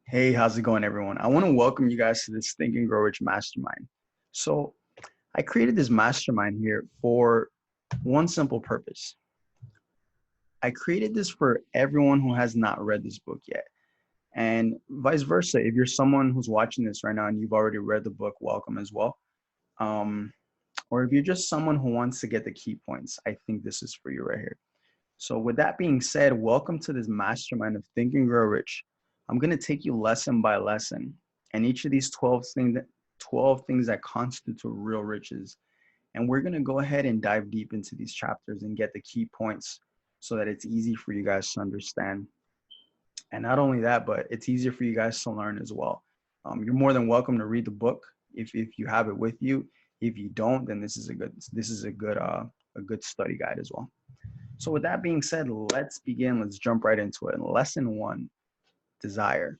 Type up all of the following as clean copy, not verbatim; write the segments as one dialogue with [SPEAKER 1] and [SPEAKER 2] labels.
[SPEAKER 1] Hey, how's it going, everyone? I want to welcome you guys to this Think and Grow Rich Mastermind. So, I created this mastermind here for one simple purpose. I created this for everyone who has not read this book yet, and vice versa. If you're someone who's watching this right now and you've already read the book, welcome as well. Um, or if you're just someone who wants to get the key points, I think this is for you right here. So, with that being said, welcome to this mastermind of Think and Grow Rich. I'm going to take you lesson by lesson, and each of these 12 things that constitute real riches. And we're going to go ahead and dive deep into these chapters and get the key points so that it's easy for you guys to understand. And not only that, but it's easier for you guys to learn as well. You're more than welcome to read the book if you have it with you. If you don't, then this is a good study guide as well. So with that being said, let's begin. Let's jump right into it. Lesson one, desire.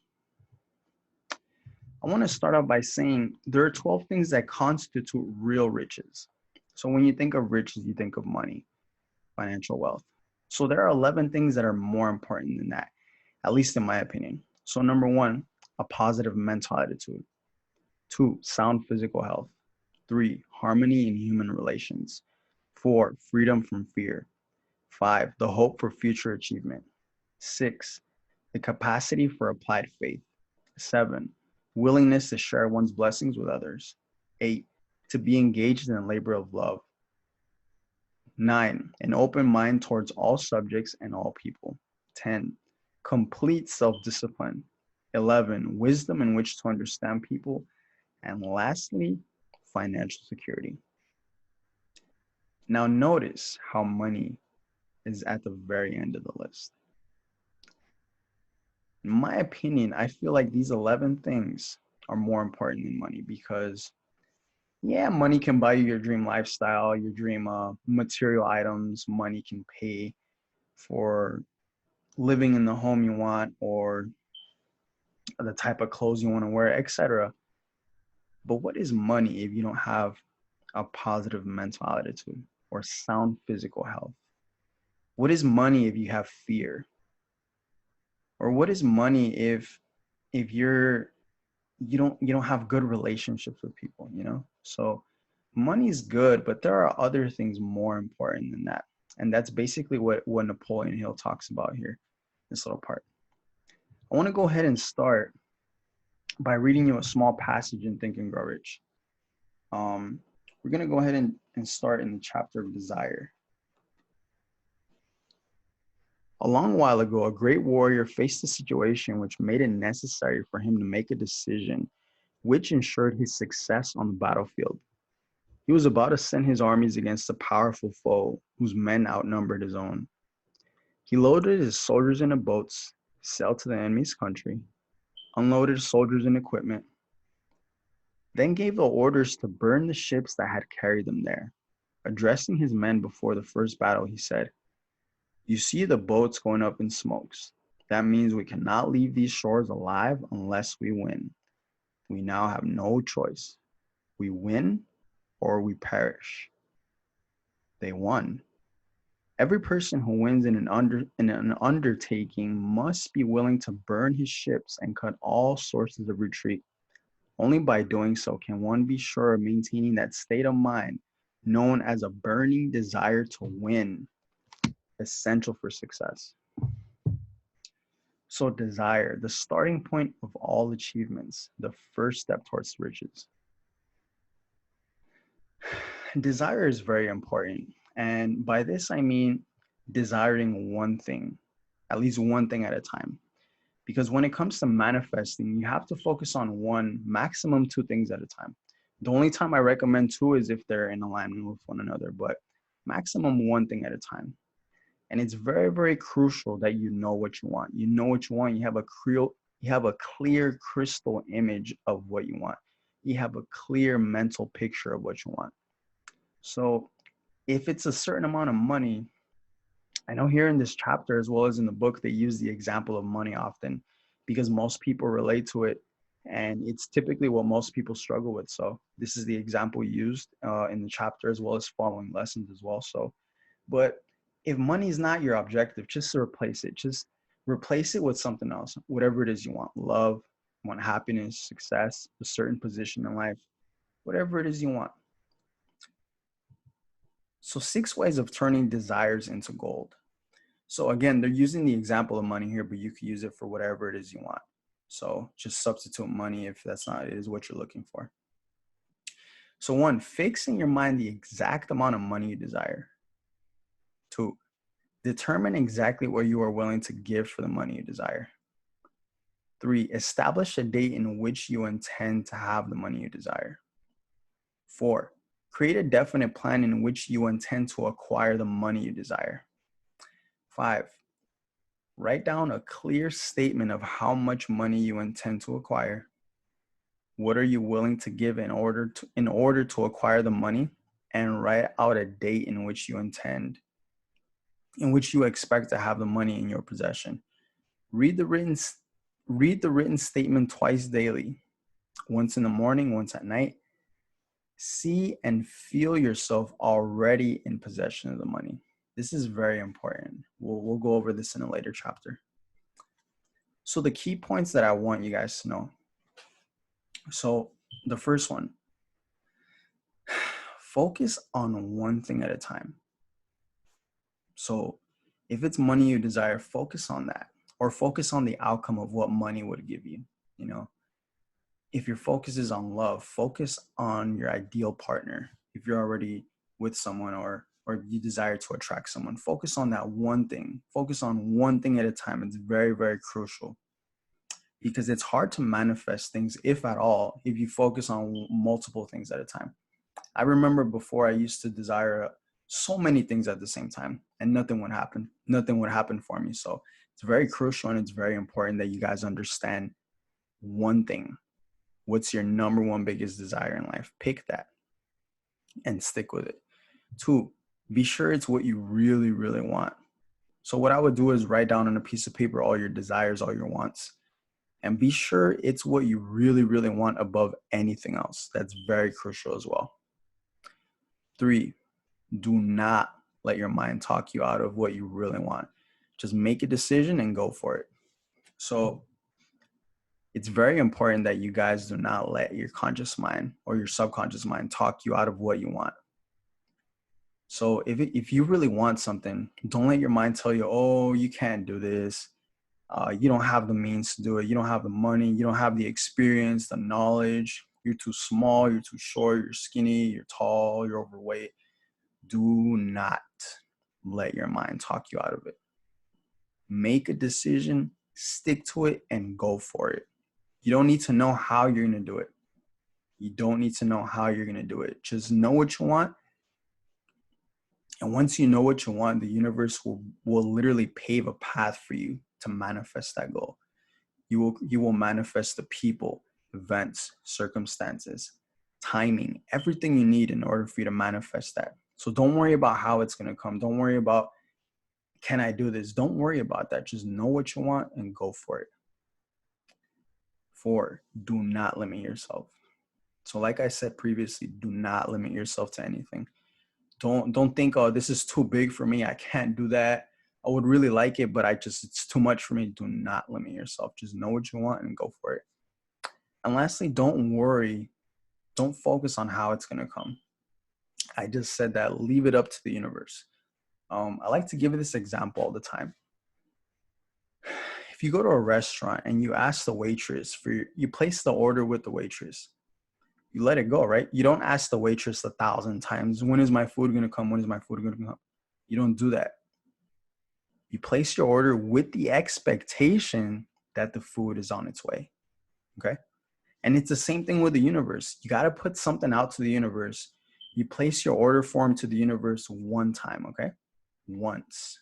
[SPEAKER 1] I want to start out by saying there are 12 things that constitute real riches. So when you think of riches, you think of money, financial wealth. So there are 11 things that are more important than that, at least in my opinion. So number one, a positive mental attitude. Two, sound physical health. Three, harmony in human relations. Four, freedom from fear. Five, the hope for future achievement. Six, the capacity for applied faith. Seven, willingness to share one's blessings with others. Eight, to be engaged in a labor of love. Nine, an open mind towards all subjects and all people. 10, complete self-discipline. 11, wisdom in which to understand people. And lastly, financial security. Now notice how money is at the very end of the list. In my opinion, I feel like these 11 things are more important than money because, yeah, money can buy you your dream lifestyle, your dream material items. Money can pay for living in the home you want or the type of clothes you want to wear, etc. But what is money if you don't have a positive mental attitude or sound physical health? What is money if you have fear? Or what is money if you don't have good relationships with people, you know? So money is good, but there are other things more important than that. And that's basically what Napoleon Hill talks about here, this little part. I want to go ahead and start by reading you a small passage in Think and Grow Rich. We're going to go ahead and start in the chapter of desire. A long while ago, a great warrior faced a situation which made it necessary for him to make a decision which ensured his success on the battlefield. He was about to send his armies against a powerful foe whose men outnumbered his own. He loaded his soldiers into boats, sailed to the enemy's country, unloaded soldiers and equipment, then gave the orders to burn the ships that had carried them there. Addressing his men before the first battle, he said, "You see the boats going up in smokes. That means we cannot leave these shores alive unless we win. We now have no choice. We win or we perish." They won. Every person who wins in an undertaking must be willing to burn his ships and cut all sources of retreat. Only by doing so can one be sure of maintaining that state of mind known as a burning desire to win, essential for success. So desire, the starting point of all achievements, the first step towards riches. Desire is very important. And by this, I mean desiring one thing, at least one thing at a time. Because when it comes to manifesting, you have to focus on one, maximum two things at a time. The only time I recommend two is if they're in alignment with one another, but maximum one thing at a time. And it's very, very crucial that you know what you want. You know what you want. You have a clear crystal image of what you want. You have a clear mental picture of what you want. So if it's a certain amount of money, I know here in this chapter, as well as in the book, they use the example of money often because most people relate to it. And it's typically what most people struggle with. So this is the example used in the chapter as well as following lessons as well. So, but if money is not your objective, just replace it. Just replace it with something else, whatever it is you want. Love, You want happiness, success, a certain position in life, whatever it is you want. So 6 ways of turning desires into gold. So again, they're using the example of money here, but you can use it for whatever it is you want. So just substitute money if that's not it is what you're looking for. So 1, fix in your mind the exact amount of money you desire. 2, determine exactly what you are willing to give for the money you desire. 3, establish a date in which you intend to have the money you desire. 4, create a definite plan in which you intend to acquire the money you desire. 5, write down a clear statement of how much money you intend to acquire. What are you willing to give in order to acquire the money? And write out a date in which you expect to have the money in your possession. Read the written statement twice daily, once in the morning, once at night. See and feel yourself already in possession of the money. This is very important. We'll go over this in a later chapter. So the key points that I want you guys to know. So the first one, focus on one thing at a time. So if it's money you desire, focus on that, or focus on the outcome of what money would give you. You know, if your focus is on love, focus on your ideal partner. If you're already with someone or you desire to attract someone, focus on that one thing. Focus on one thing at a time. It's very, very crucial, because it's hard to manifest things, if at all, if you focus on multiple things at a time. I remember before, I used to desire so many things at the same time, and nothing would happen. Nothing would happen for me. So it's very crucial, and it's very important that you guys understand one thing. What's your number one biggest desire in life? Pick that and stick with it. 2, be sure it's what you really, really want. So what I would do is write down on a piece of paper all your desires, all your wants, and be sure it's what you really, really want above anything else. That's very crucial as well. 3, do not let your mind talk you out of what you really want. Just make a decision and go for it. So it's very important that you guys do not let your conscious mind or your subconscious mind talk you out of what you want. So if you really want something, don't let your mind tell you, oh, you can't do this. You don't have the means to do it. You don't have the money. You don't have the experience, the knowledge. You're too small. You're too short. You're skinny. You're tall. You're overweight. Do not let your mind talk you out of it. Make a decision, stick to it, and go for it. You don't need to know how you're going to do it. You don't need to know how you're going to do it. Just know what you want. And once you know what you want, the universe will literally pave a path for you to manifest that goal. You will manifest the people, events, circumstances, timing, everything you need in order for you to manifest that. So don't worry about how it's going to come. Don't worry about, can I do this? Don't worry about that. Just know what you want and go for it. 4, do not limit yourself. So like I said previously, do not limit yourself to anything. Don't think, oh, this is too big for me. I can't do that. I would really like it, but it's too much for me. Do not limit yourself. Just know what you want and go for it. And lastly, don't worry. Don't focus on how it's going to come. I just said that. Leave it up to the universe. I like to give this example all the time. If you go to a restaurant and you ask the waitress you place the order with the waitress, you let it go, right? You don't ask the waitress 1,000 times, when is my food going to come? When is my food going to come? You don't do that. You place your order with the expectation that the food is on its way, okay? And it's the same thing with the universe. You got to put something out to the universe. You place your order form to the universe one time, okay? Once.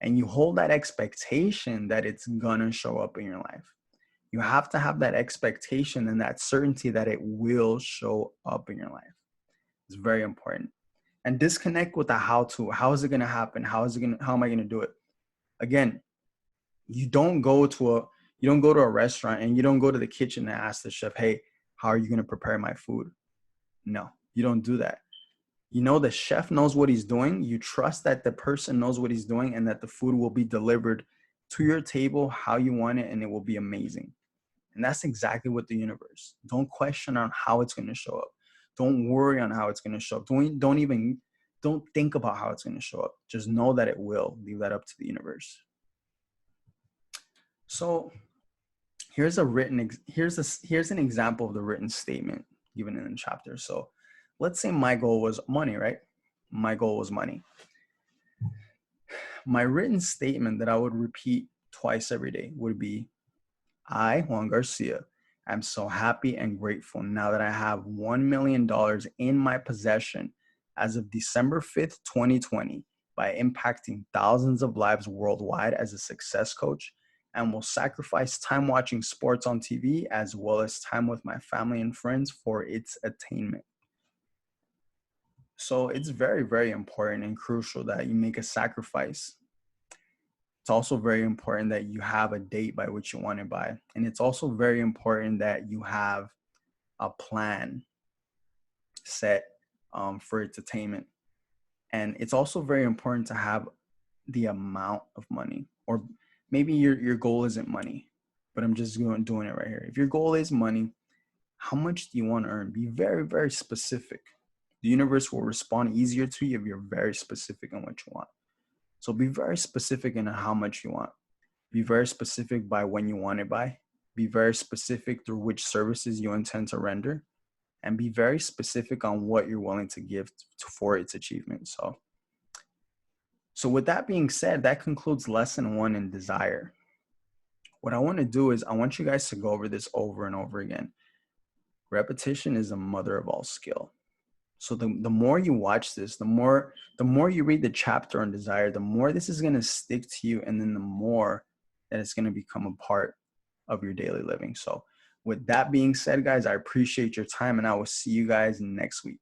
[SPEAKER 1] And you hold that expectation that it's going to show up in your life. You have to have that expectation and that certainty that it will show up in your life. It's very important. And disconnect with the how to. How is it going to happen? How am I going to do it? Again, you don't go to a restaurant and you don't go to the kitchen and ask the chef, hey, how are you going to prepare my food? No, you don't do that. You know, the chef knows what he's doing. You trust that the person knows what he's doing and that the food will be delivered to your table how you want it, and it will be amazing. And that's exactly what the universe. Don't question on how it's going to show up. Don't worry on how it's going to show up. Don't think about how it's going to show up. Just know that it will. Leave that up to the universe. So here's an example of the written statement given in the chapter. So let's say my goal was money, right? My goal was money. My written statement that I would repeat twice every day would be, I, Juan Garcia, am so happy and grateful now that I have $1 million in my possession as of December 5th, 2020, by impacting thousands of lives worldwide as a success coach, and will sacrifice time watching sports on TV as well as time with my family and friends for its attainment. So it's very, very important and crucial that you make a sacrifice. It's also very important that you have a date by which you want it by. And it's also very important that you have a plan set for its attainment. And it's also very important to have the amount of money, or maybe your goal isn't money, but I'm just doing it right here. If your goal is money, how much do you want to earn? Be very, very specific. The universe will respond easier to you if you're very specific on what you want. So be very specific in how much you want. Be very specific by when you want it by. Be very specific through which services you intend to render. And be very specific on what you're willing to give for its achievement. So with that being said, that concludes lesson 1 in desire. What I want to do is I want you guys to go over this over and over again. Repetition is the mother of all skill. So the more you watch this, the more you read the chapter on desire, the more this is going to stick to you, and then the more that it's going to become a part of your daily living. So with that being said, guys, I appreciate your time, and I will see you guys next week.